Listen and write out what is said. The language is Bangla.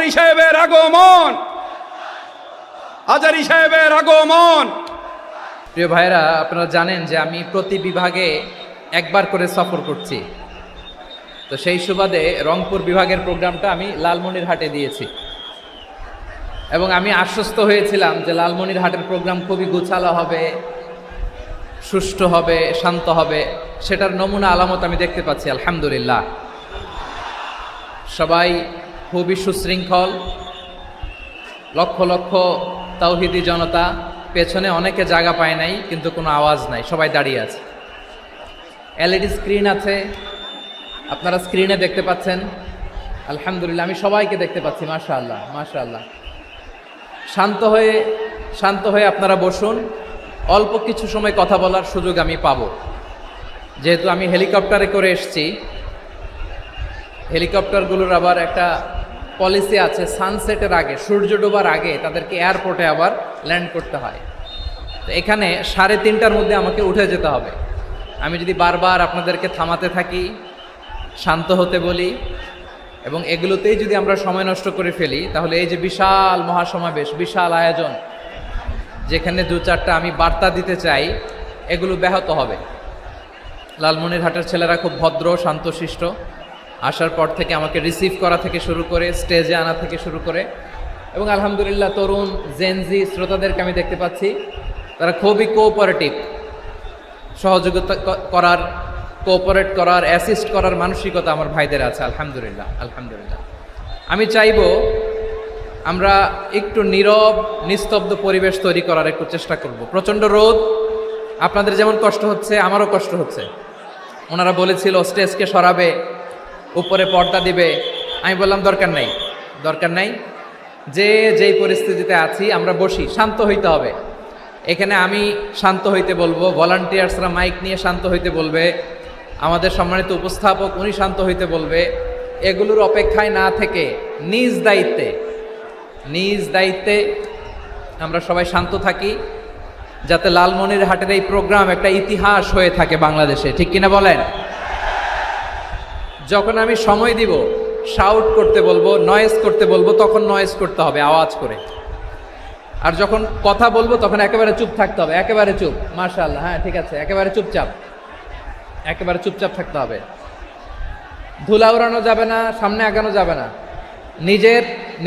হাজারী সাহেবের আগমন, হাজারী সাহেবের আগমন। প্রিয় ভাইরা, আপনারা জানেন যে আমি প্রতি বিভাগে একবার করে সফর করছি। তো সেই সুবাদে রংপুর বিভাগের প্রোগ্রামটা আমি লালমনিরহাটে দিয়েছি এবং আমি আশ্বস্ত হয়েছিলাম যে লালমনিরহাটের প্রোগ্রাম খুবই গোছালো হবে, সুষ্ঠু হবে, শান্ত হবে। সেটার নমুনা আলামত আমি দেখতে পাচ্ছি, আলহামদুলিল্লাহ। সবাই খুবই সুশৃঙ্খল, লক্ষ লক্ষ তাওহীদি জনতা, পেছনে অনেকে জায়গা পায় নাই কিন্তু কোনো আওয়াজ নাই, সবাই দাঁড়িয়ে আছে। এলইডি স্ক্রিন আছে, আপনারা স্ক্রিনে দেখতে পাচ্ছেন, আলহামদুলিল্লাহ। আমি সবাইকে দেখতে পাচ্ছি, মাশাআল্লাহ মাশাআল্লাহ। শান্ত হয়ে আপনারা বসুন, অল্প কিছু সময় কথা বলার সুযোগ আমি পাবো। যেহেতু আমি হেলিকপ্টারে করে এসেছি, হেলিকপ্টারগুলোর আবার একটা পলিসি আছে, সানসেটের আগে, সূর্য ডোবার আগে তাদেরকে এয়ারপোর্টে আবার ল্যান্ড করতে হয়। তো এখানে 3:30টার মধ্যে আমাকে উঠে যেতে হবে। আমি যদি বারবার আপনাদেরকে থামাতে থাকি, শান্ত হতে বলি এবং এগুলোতেই যদি আমরা সময় নষ্ট করে ফেলি, তাহলে এই যে বিশাল মহাসমাবেশ, বিশাল আয়োজন, যেখানে 2-4টা আমি বার্তা দিতে চাই, এগুলো ব্যাহত হবে। লালমনিরহাটের ছেলেরা খুব ভদ্র, শান্তশিষ্ট। আসার পর থেকে আমাকে রিসিভ করা থেকে শুরু করে স্টেজে আনা থেকে শুরু করে, এবং আলহামদুলিল্লাহ তরুণ জেনজি শ্রোতাদেরকে আমি দেখতে পাচ্ছি, তারা খুবই কোঅপারেটিভ। সহযোগিতা করার, কোঅপারেট করার, অ্যাসিস্ট করার মানসিকতা আমার ভাইদের আছে, আলহামদুলিল্লাহ আলহামদুলিল্লাহ। আমি চাইব আমরা একটু নীরব নিস্তব্ধ পরিবেশ তৈরি করার একটু চেষ্টা করব। প্রচণ্ড রোদ, আপনাদের যেমন কষ্ট হচ্ছে আমারও কষ্ট হচ্ছে। ওনারা বলেছিল স্টেজকে সরাবে, উপরে পর্দা দিবে। আমি বললাম দরকার নাই, যেই পরিস্থিতিতে আছি আমরা বসি, শান্ত হইতে হবে। এখানে আমি শান্ত হইতে বলবো, ভলান্টিয়ার্সরা মাইক নিয়ে শান্ত হইতে বলবে, আমাদের সম্মানিত উপস্থাপক উনি শান্ত হইতে বলবে। এগুলোর অপেক্ষায় না থেকে নিজ দায়িত্বে আমরা সবাই শান্ত থাকি, যাতে লালমনিরহাটের এই প্রোগ্রাম একটা ইতিহাস হয়ে থাকে বাংলাদেশে, ঠিক কিনা বলেন? যখন আমি সময় দিব, শাউট করতে বলবো, নয়েজ করতে বলবো, তখন নয়েজ করতে হবে আওয়াজ করে। আর যখন কথা বলবো তখন একেবারে চুপ থাকতে হবে, একেবারে চুপ। মাশাআল্লাহ, হ্যাঁ ঠিক আছে, একেবারে চুপচাপ থাকতে হবে। ধুলা উড়ানো যাবে না, সামনে আগানো যাবে না। নিজের